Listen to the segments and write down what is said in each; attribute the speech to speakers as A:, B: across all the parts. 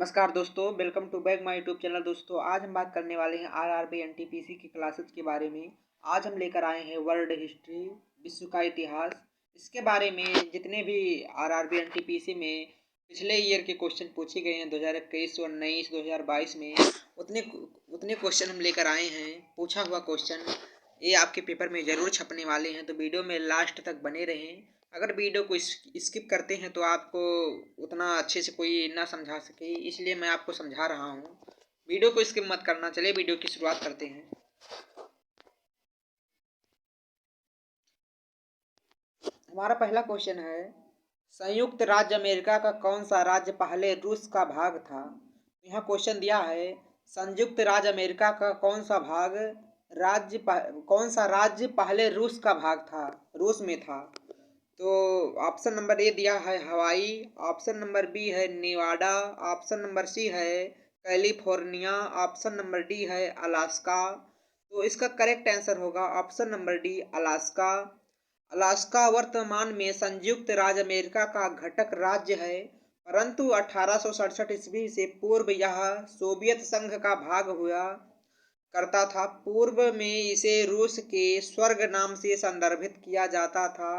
A: नमस्कार दोस्तों, welcome to back my YouTube channel. दोस्तों आज हम बात करने वाले हैं आरआरबी एनटीपीसी की क्लासेस के बारे में। आज हम लेकर आए हैं वर्ल्ड हिस्ट्री, विश्व का इतिहास। इसके बारे में जितने भी आरआरबी एनटीपीसी में पिछले ईयर के क्वेश्चन पूछे गए हैं 2021, 2019, 2022 में उतने उतने क्वेश्चन हम लेकर आए हैं। पूछा हुआ क्वेश्चन ये आपके पेपर में ज़रूर छपने वाले हैं, तो वीडियो में लास्ट तक बने रहें। अगर वीडियो को स्किप करते हैं तो आपको उतना अच्छे से कोई ना समझा सके, इसलिए मैं आपको समझा रहा हूँ। वीडियो को स्किप मत करना। चलिए वीडियो की शुरुआत करते हैं। हमारा पहला क्वेश्चन है, संयुक्त राज्य अमेरिका का कौन सा राज्य पहले रूस का भाग था। यहाँ क्वेश्चन दिया है, संयुक्त राज्य अमेरिका का कौन सा राज्य पहले रूस का भाग था, रूस में था। तो ऑप्शन नंबर ए दिया है हवाई, ऑप्शन नंबर बी है नेवाडा, ऑप्शन नंबर सी है कैलिफोर्निया, ऑप्शन नंबर डी है अलास्का। तो इसका करेक्ट आंसर होगा option number D Alaska. Alaska वर्तमान में संयुक्त राज्य अमेरिका का घटक राज्य है, परंतु 1867 ईस्वी से पूर्व यह सोवियत संघ का भाग हुआ करता था। पूर्व में इसे रूस के स्वर्ग नाम से संदर्भित किया जाता था,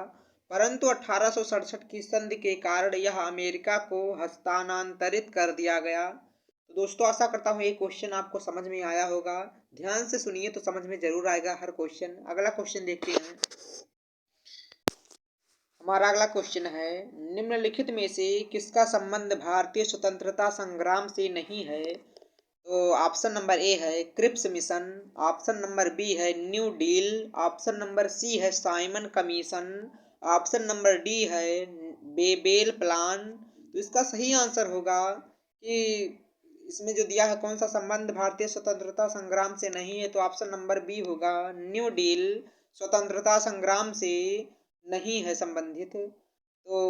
A: परंतु 1867 की संधि के कारण यह अमेरिका को हस्तांतरित कर दिया गया। तो दोस्तों आशा करता हूँ ये क्वेश्चन आपको समझ में आया होगा। ध्यान से सुनिए तो समझ में जरूर आएगा हर क्वेश्चन। अगला क्वेश्चन देखते हैं। हमारा अगला क्वेश्चन है, निम्नलिखित में से किसका संबंध भारतीय स्वतंत्रता संग्राम से नहीं है। तो ऑप्शन नंबर ए है Cripps mission, option number B है new deal, option number C है Simon commission, option number D है बेबेल प्लान। तो इसका सही आंसर होगा कि इसमें जो दिया है कौन सा संबंध भारतीय स्वतंत्रता संग्राम से नहीं है, तो ऑप्शन नंबर बी होगा न्यू डील स्वतंत्रता संग्राम से नहीं है संबंधित। तो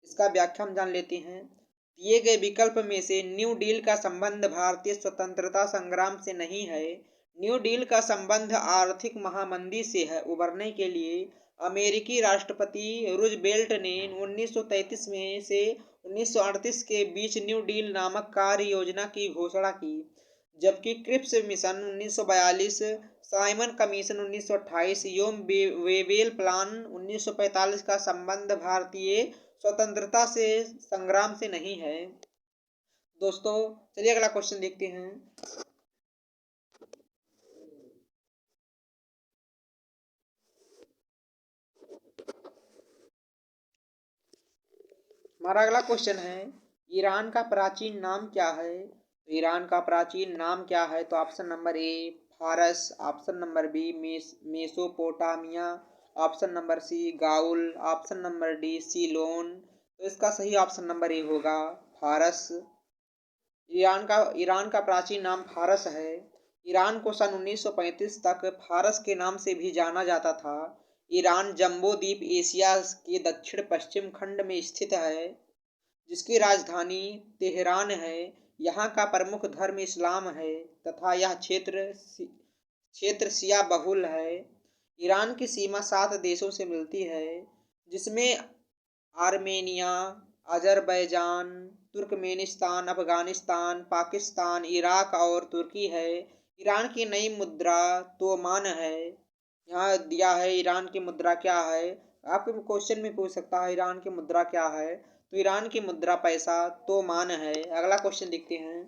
A: इसका व्याख्या हम जान लेते हैं। दिए गए विकल्प में से न्यू डील का संबंध भारतीय स्वतंत्रता संग्राम से नहीं है। न्यू डील का संबंध आर्थिक महामंदी से है। उबरने के लिए अमेरिकी राष्ट्रपति रूजवेल्ट ने 1933 में से 1938 के बीच न्यू डील नामक कार्य योजना की घोषणा की, जबकि क्रिप्स मिशन 1942, साइमन कमीशन 1928 एवं वेबेल प्लान 1945 का संबंध भारतीय स्वतंत्रता से संग्राम से नहीं है। दोस्तों चलिए अगला क्वेश्चन देखते हैं। हमारा अगला क्वेश्चन है, ईरान का प्राचीन नाम क्या है। तो ईरान का प्राचीन नाम क्या है, तो ऑप्शन नंबर ए फारस, option number B Mesopotamia, option number C Gaul, option number D Ceylon. तो इसका सही ऑप्शन नंबर ए होगा फारस। ईरान का प्राचीन नाम फारस है। ईरान को सन 1935 तक फारस के नाम से भी जाना जाता था। ईरान जम्बो द्वीप एशिया के दक्षिण पश्चिम खंड में स्थित है, जिसकी राजधानी तेहरान है। यहाँ का प्रमुख धर्म इस्लाम है तथा यह क्षेत्र शिया बहुल है। ईरान की सीमा 7 देशों से मिलती है, जिसमें Armenia, Azerbaijan, Turkmenistan, Afghanistan, Pakistan, Iraq और तुर्की है। ईरान की नई मुद्रा तोमान है। यहाँ दिया है ईरान की मुद्रा क्या है। आपके क्वेश्चन में पूछ सकता है ईरान की मुद्रा क्या है, तो ईरान की मुद्रा पैसा तोमान है। अगला क्वेश्चन देखते हैं।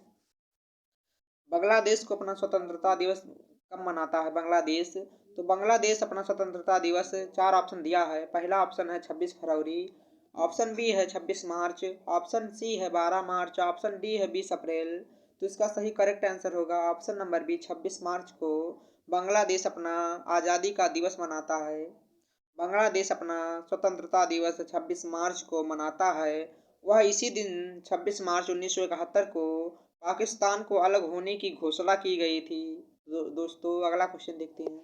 A: बांग्लादेश को अपना स्वतंत्रता दिवस कब मनाता है। बांग्लादेश, तो बांग्लादेश अपना स्वतंत्रता दिवस 4 ऑप्शन दिया है। पहला ऑप्शन है 26 फरवरी, ऑप्शन बी है 26 मार्च, ऑप्शन सी है 12 मार्च, ऑप्शन डी है 20 अप्रैल। तो इसका सही करेक्ट आंसर होगा ऑप्शन नंबर बी 26 मार्च को बांग्लादेश अपना आज़ादी का दिवस मनाता है। बांग्लादेश अपना स्वतंत्रता दिवस 26 मार्च को मनाता है। वह इसी दिन 26 मार्च 1971 को पाकिस्तान को अलग होने की घोषणा की गई थी। दोस्तों अगला क्वेश्चन देखते हैं।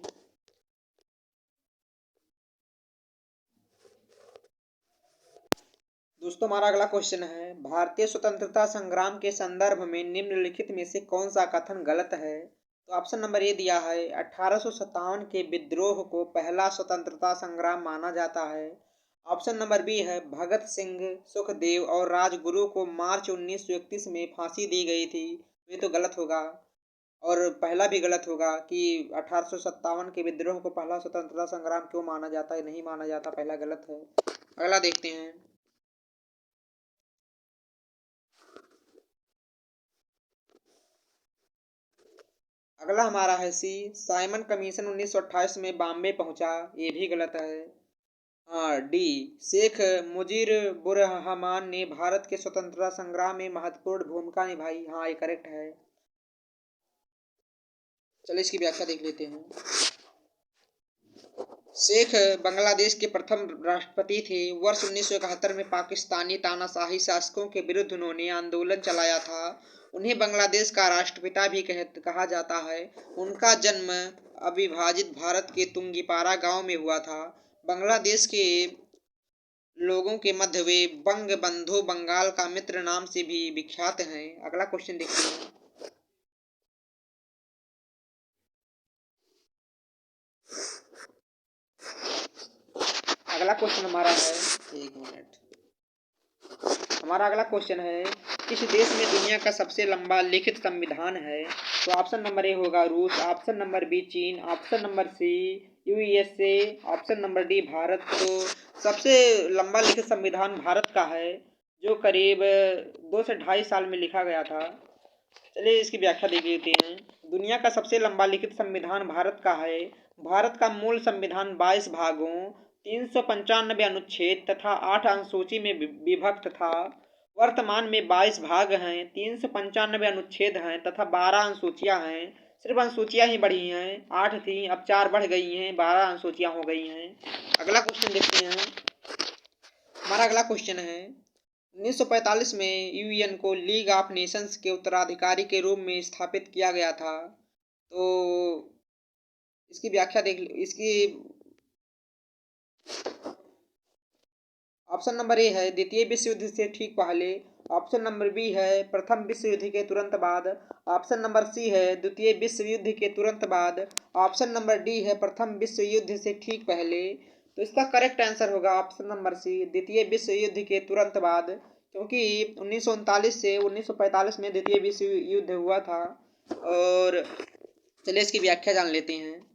A: दोस्तों हमारा अगला क्वेश्चन है, भारतीय स्वतंत्रता संग्राम के संदर्भ में निम्नलिखित में से कौन सा कथन गलत है। तो ऑप्शन नंबर ए दिया है 1857 के विद्रोह को पहला स्वतंत्रता संग्राम माना जाता है। ऑप्शन नंबर बी है भगत सिंह, सुखदेव और राजगुरु को मार्च 1931 में फांसी दी गई थी। ये तो गलत होगा। और पहला भी गलत होगा कि 1857 के विद्रोह को पहला स्वतंत्रता संग्राम क्यों माना जाता है, नहीं माना जाता, पहला गलत है। अगला देखते हैं। अगला हमारा है सी, साइमन कमीशन 1928 में बॉम्बे पहुंचा। ये भी गलत है। हाँ, डी, शेख मुजीर बुरहमान ने भारत के स्वतंत्रता संग्राम में महत्वपूर्ण भूमिका निभाई। हाँ, ये करेक्ट है। चलिए इसकी व्याख्या देख लेते हैं। शेख बांग्लादेश के प्रथम राष्ट्रपति थे। वर्ष 1971 में पाकिस्तानी तानाशाही शासकों के विरुद्ध उन्होंने आंदोलन चलाया था। उन्हें बांग्लादेश का राष्ट्रपिता भी कहा जाता है। उनका जन्म अविभाजित भारत के तुंगीपारा गांव में हुआ था। बांग्लादेश के लोगों के मध्य वे बंग बंधु बंगाल का मित्र नाम से भी विख्यात हैं। अगला क्वेश्चन देखते हैं। अगला क्वेश्चन हमारा है, एक मिनट, हमारा अगला क्वेश्चन है किस देश में दुनिया का सबसे लंबा लिखित संविधान है? तो ऑप्शन नंबर ए होगा रूस, ऑप्शन नंबर बी चीन, option number C USA, option number D Bharat. तो सबसे लंबा लिखित संविधान भारत का है, जो करीब 2 से 2.5 साल में लिखा गया था। चलिए इसकी व्याख्या देख लेते हैं। दुनिया का सबसे लंबा लिखित संविधान भारत का है। भारत का मूल संविधान 22 भागों, 395 अनुच्छेद तथा 8 अनुसूची में विभक्त था। वर्तमान में 22 भाग हैं, 395 अनुच्छेद हैं तथा 12 अनुसूचियां हैं। सिर्फ अनुसूचियां ही बढ़ी हैं, 8 थी अब 4 बढ़ गई हैं, 12 अनुसूचियां हो गई हैं। अगला क्वेश्चन देखते हैं। हमारा अगला क्वेश्चन है 1945 में यूएन को लीग ऑफ नेशंस के उत्तराधिकारी के रूप में स्थापित किया गया था। तो इसकी व्याख्या देख, इसकी ऑप्शन नंबर ए है द्वितीय विश्व युद्ध से ठीक पहले, ऑप्शन नंबर बी है प्रथम विश्व युद्ध के तुरंत बाद, ऑप्शन नंबर सी है द्वितीय विश्व युद्ध के तुरंत बाद, ऑप्शन नंबर डी है प्रथम विश्व युद्ध से ठीक पहले। तो इसका करेक्ट आंसर होगा ऑप्शन नंबर सी, द्वितीय विश्व युद्ध के तुरंत बाद, क्योंकि 1939 से 1945 में द्वितीय विश्व युद्ध हुआ था। और चलिए इसकी व्याख्या जान लेते हैं।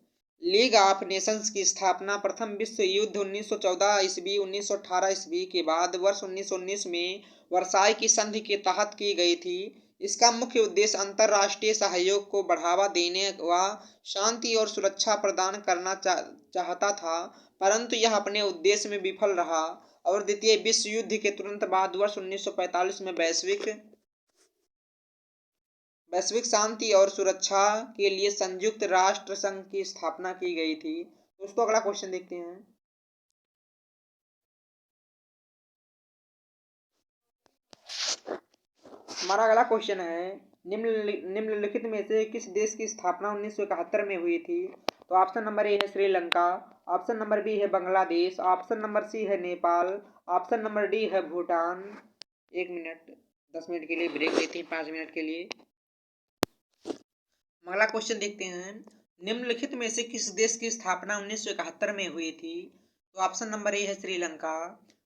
A: लीग ऑफ नेशंस की स्थापना प्रथम विश्व युद्ध 1914 ईस्वी 1918 ईस्वी के बाद वर्ष 1919 में वर्साई की संधि के तहत की गई थी। इसका मुख्य उद्देश्य अंतर्राष्ट्रीय सहयोग को बढ़ावा देने व शांति और सुरक्षा प्रदान करना चाहता था, परंतु यह अपने उद्देश्य में विफल रहा और द्वितीय विश्व युद्ध के तुरंत बाद वर्ष 1945 में वैश्विक शांति और सुरक्षा के लिए संयुक्त राष्ट्र संघ की स्थापना की गई थी। दोस्तों अगला क्वेश्चन देखते हैं। हमारा अगला क्वेश्चन है निम्नलिखित में से किस देश की स्थापना 1971 में हुई थी? तो ऑप्शन नंबर ए है श्रीलंका, ऑप्शन नंबर बी है बांग्लादेश, ऑप्शन नंबर सी है नेपाल, ऑप्शन नंबर डी है भूटान। 1 मिनट, 10 मिनट के लिए ब्रेक लेते हैं, 5 मिनट के लिए। अगला क्वेश्चन देखते हैं। निम्नलिखित में से किस देश की स्थापना 1971 में हुई थी? तो ऑप्शन नंबर ए है श्रीलंका,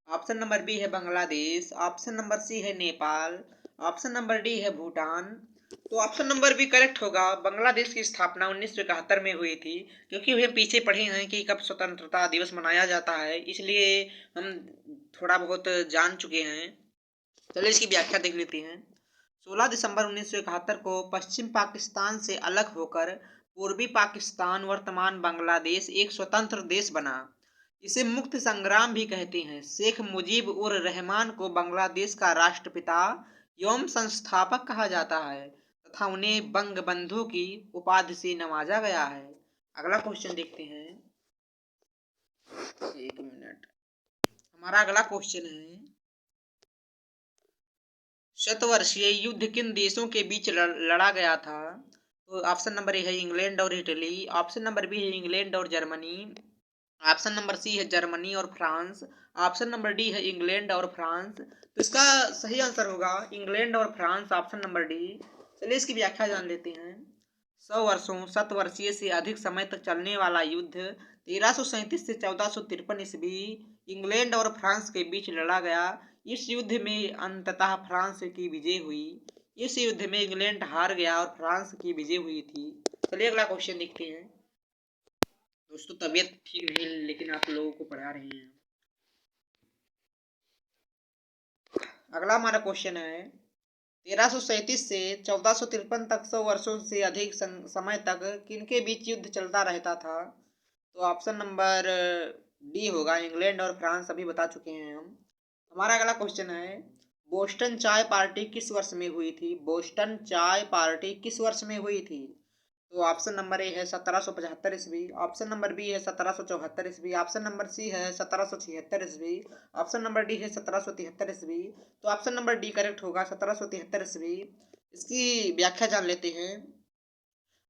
A: ऑप्शन नंबर बी है बांग्लादेश, ऑप्शन नंबर सी है नेपाल, ऑप्शन नंबर डी है भूटान। तो ऑप्शन नंबर बी करेक्ट होगा, बांग्लादेश की स्थापना 1971 में हुई थी, क्योंकि वे पीछे पढ़े हैं कि कब स्वतंत्रता दिवस मनाया जाता है, इसलिए हम थोड़ा बहुत जान चुके हैं। चलिए इसकी व्याख्या देख लेते हैं। 16 दिसंबर 1971 को पश्चिम पाकिस्तान से अलग होकर पूर्वी पाकिस्तान वर्तमान बांग्लादेश एक स्वतंत्र देश बना। इसे मुक्त संग्राम भी कहते हैं। शेख मुजीब उर रहमान को बांग्लादेश का राष्ट्रपिता एवं संस्थापक कहा जाता है तथा उन्हें बंग बंधु की उपाधि से नवाजा गया है। अगला क्वेश्चन देखते हैं। 1 मिनट, हमारा अगला क्वेश्चन है शतवर्षीय युद्ध किन देशों के बीच लड़ा गया था? तो ऑप्शन नंबर ए है इंग्लैंड और इटली, ऑप्शन नंबर बी है इंग्लैंड और जर्मनी, ऑप्शन नंबर सी है जर्मनी और फ्रांस, ऑप्शन नंबर डी है इंग्लैंड और फ्रांस। तो इसका सही आंसर होगा इंग्लैंड और फ्रांस, ऑप्शन नंबर डी। चलिए इसकी व्याख्या जान लेते हैं। 100 वर्षों, शतवर्षीय से अधिक समय तक चलने वाला युद्ध 1337 से 1453 ईस्वी इंग्लैंड और फ्रांस के बीच लड़ा गया। इस युद्ध में अंततः फ्रांस की विजय हुई। इस युद्ध में इंग्लैंड हार गया और फ्रांस की विजय हुई थी। चलिए अगला क्वेश्चन देखते हैं। दोस्तों तबीयत ठीक नहीं लेकिन आप लोगों को पढ़ा रहे हैं। अगला हमारा क्वेश्चन है 1337 से 1453 तक 100 वर्षों से अधिक समय तक किनके बीच युद्ध चलता रहता था। तो ऑप्शन नंबर डी होगा, इंग्लैंड और फ्रांस। अभी बता चुके हैं हम। हमारा अगला क्वेश्चन है बोस्टन चाय पार्टी किस वर्ष में हुई थी। बोस्टन चाय पार्टी किस वर्ष में हुई थी। तो ऑप्शन नंबर ए है 1775 ईस्वी, ऑप्शन नंबर बी है 1774 ईस्वी, ऑप्शन नंबर सी है 1776 ईस्वी, ऑप्शन नंबर डी है 1773 ईस्वी। तो ऑप्शन नंबर डी करेक्ट होगा, 1773 ईस्वी। इसकी व्याख्या जान लेते हैं।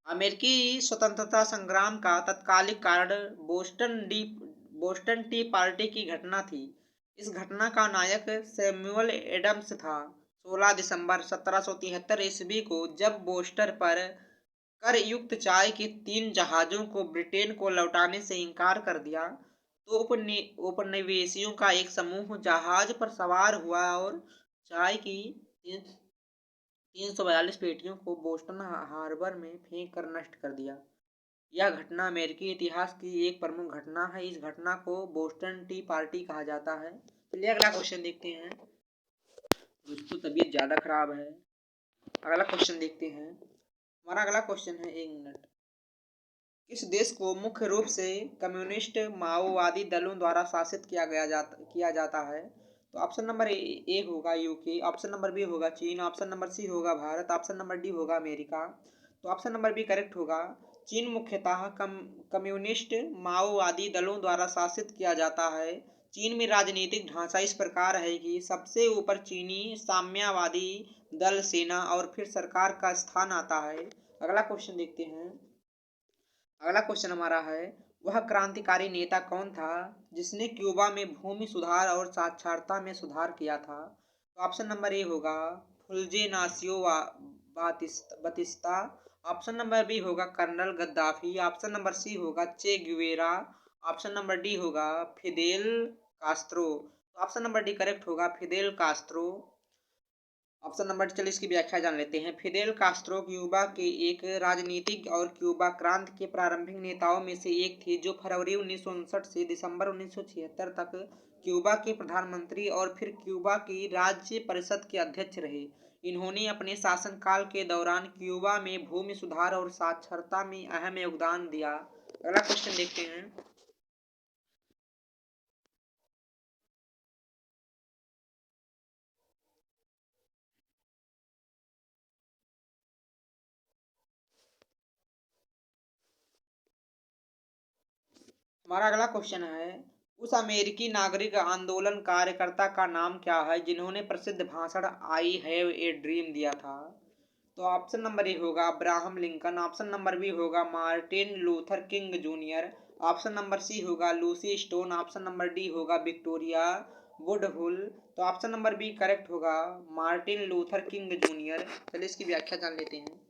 A: अमेरिकी स्वतंत्रता संग्राम का तत्कालिक कारण बोस्टन टी पार्टी की घटना थी। इस घटना का नायक सैमुअल एडम्स था। 16 दिसंबर 1773 ईस्वी को जब बोस्टर पर कर युक्त चाय के 3 जहाजों को ब्रिटेन को लौटाने से इनकार कर दिया तो उपनिवेशियों का एक समूह जहाज पर सवार हुआ और चाय की 342 पेटियों को बोस्टन हार्बर में फेंक कर नष्ट कर दिया। यह घटना अमेरिकी इतिहास की एक प्रमुख घटना है। इस घटना को बोस्टन टी पार्टी कहा जाता है। चलिए अगला क्वेश्चन देखते हैं। दोस्तों तबीयत ज़्यादा खराब है। अगला क्वेश्चन देखते हैं। हमारा अगला क्वेश्चन है, एक मिनट। इस देश को मुख्य रूप से कम्युनिस्ट माओवादी दलों द्वारा शासित किया जाता है। तो ऑप्शन नंबर ए होगा यूके, ऑप्शन नंबर बी होगा चीन, ऑप्शन नंबर सी होगा भारत, ऑप्शन नंबर डी होगा अमेरिका। तो ऑप्शन नंबर बी करेक्ट होगा। चीन मुख्यतः कम्युनिस्ट माओवादी दलों द्वारा शासित किया जाता है। चीन में राजनीतिक ढांचा इस प्रकार है कि सबसे ऊपर चीनी साम्यवादी दल, सेना और फिर सरकार का स्थान आता है। अगला क्वेश्चन देखते हैं। अगला क्वेश्चन हमारा है वह क्रांतिकारी नेता कौन था जिसने क्यूबा में भूमि सुधार और साक्षरता में सुधार किया था। तो ऑप्शन नंबर ए होगा Fulgencio Batista, option number B होगा colonel Gaddafi, option number C होगा Che Guevara, option number D होगा फिदेल कास्त्रो। तो ऑप्शन नंबर डी करेक्ट होगा, फिदेल कास्त्रो। ऑप्शन नंबर, चलिए इसकी व्याख्या जान लेते हैं। फिदेल कास्त्रो क्यूबा के एक राजनीतिक और क्यूबा क्रांति के प्रारंभिक नेताओं में से एक थे जो फरवरी 1959 से दिसंबर 1976 तक क्यूबा के प्रधानमंत्री और फिर क्यूबा की राज्य परिषद के अध्यक्ष रहे। इन्होंने अपने शासनकाल के दौरान क्यूबा में भूमि सुधार और साक्षरता में अहम योगदान दिया। अगला क्वेश्चन देखते हैं। हमारा अगला क्वेश्चन है उस अमेरिकी नागरिक आंदोलन कार्यकर्ता का नाम क्या है जिन्होंने प्रसिद्ध भाषण आई हैव ए ड्रीम दिया था। तो ऑप्शन नंबर ए होगा Abraham Lincoln, option number B होगा Martin Luther King junior, option number C होगा Lucy Stone, option number D होगा विक्टोरिया वुडहुल। तो ऑप्शन नंबर बी करेक्ट होगा, मार्टिन लूथर किंग जूनियर। चलिए इसकी व्याख्या जान लेते हैं।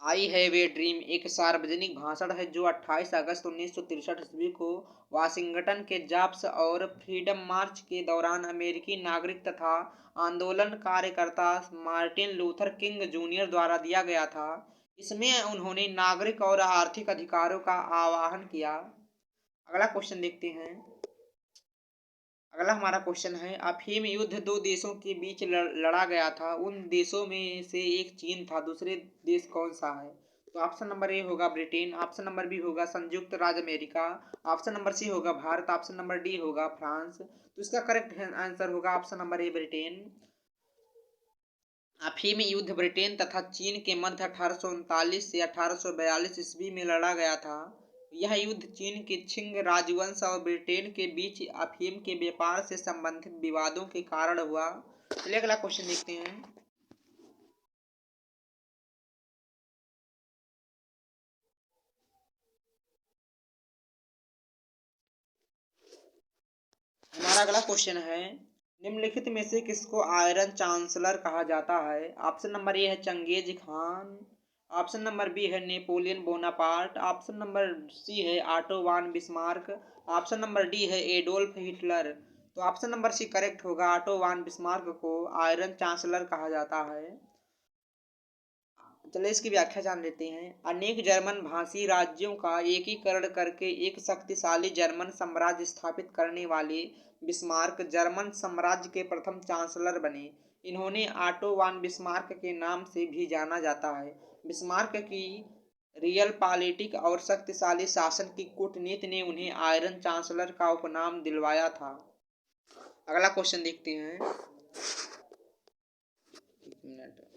A: आई हैव ए ड्रीम एक सार्वजनिक भाषण है जो 28 अगस्त 1963 ईस्वी को वाशिंगटन के जाप्स और फ्रीडम मार्च के दौरान अमेरिकी नागरिक तथा आंदोलन कार्यकर्ता मार्टिन लूथर किंग जूनियर द्वारा दिया गया था। इसमें उन्होंने नागरिक और आर्थिक अधिकारों का आह्वान किया। अगला क्वेश्चन देखते हैं। अगला हमारा क्वेश्चन है अफीम युद्ध दो देशों के बीच लड़ा गया था। उन देशों में से एक चीन था, दूसरे देश कौन सा है। तो ऑप्शन नंबर ए होगा ब्रिटेन, ऑप्शन नंबर बी होगा संयुक्त राज्य अमेरिका, ऑप्शन नंबर सी होगा भारत, ऑप्शन नंबर डी होगा फ्रांस। तो इसका करेक्ट आंसर होगा ऑप्शन नंबर ए ब्रिटेन। अफीम युद्ध ब्रिटेन तथा चीन के मध्य 1839 से 1842 ईस्वी में लड़ा गया था। यह युद्ध चीन के छिंग राजवंश और ब्रिटेन के बीच अफीम के व्यापार से संबंधित विवादों के कारण हुआ। चलिए अगला क्वेश्चन देखते हैं। हमारा अगला क्वेश्चन है निम्नलिखित में से किसको आयरन चांसलर कहा जाता है? ऑप्शन नंबर ए है Genghis Khan, option number B है Napoleon Bonaparte, option number C है Otto von Bismarck, option number D है एडोल्फ हिटलर। तो ऑप्शन नंबर सी करेक्ट होगा, ऑटो वान बिस्मार्क को आयरन चांसलर कहा जाता है। चलिए इसकी व्याख्या जान लेते हैं। अनेक जर्मन भाषी राज्यों का एकीकरण करके एक शक्तिशाली जर्मन साम्राज्य स्थापित करने वाले बिस्मार्क जर्मन साम्राज्य के प्रथम चांसलर बने। इन्होंने ऑटो वान बिस्मार्क के नाम से भी जाना जाता है। बिस्मार्क की रियल पॉलिटिक और शक्तिशाली शासन की कूटनीति ने उन्हें आयरन चांसलर का उपनाम दिलवाया था। अगला क्वेश्चन देखते हैं। एक मिनट।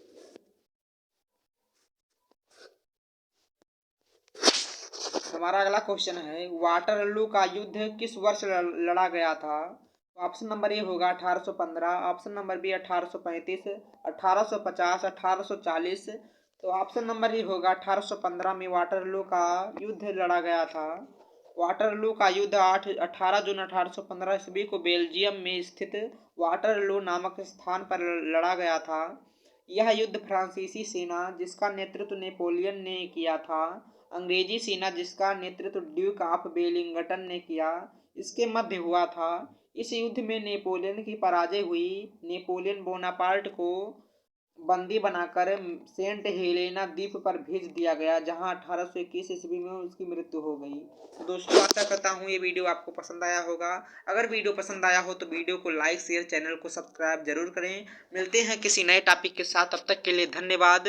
A: हमारा अगला क्वेश्चन है, वाटरलू का युद्ध किस वर्ष लड़ा गया था? ऑप्शन नंबर ए होगा 1815, ऑप्शन नंबर बी 1835, 1850, 1840। तो ऑप्शन नंबर ए होगा 1815 में वाटरलू का युद्ध लड़ा गया था। वाटरलू का युद्ध 18 जून 1815 ईस्वी को बेल्जियम में स्थित वाटरलू नामक स्थान पर लड़ा गया था। यह युद्ध फ्रांसीसी सेना जिसका नेतृत्व नेपोलियन ने किया था, अंग्रेजी सेना जिसका नेतृत्व ड्यूक ऑफ वेलिंगटन ने किया, इसके मध्य हुआ था। इस युद्ध में नेपोलियन की पराजय हुई। नेपोलियन बोनापार्ट को बंदी बनाकर सेंट हेलेना द्वीप पर भेज दिया गया, जहां 1821 ईस्वी में उसकी मृत्यु हो गई। तो दोस्तों आशा करता हूँ ये वीडियो आपको पसंद आया होगा। अगर वीडियो पसंद आया हो तो वीडियो को लाइक शेयर, चैनल को सब्सक्राइब जरूर करें। मिलते हैं किसी नए टॉपिक के साथ, तब तक के लिए धन्यवाद।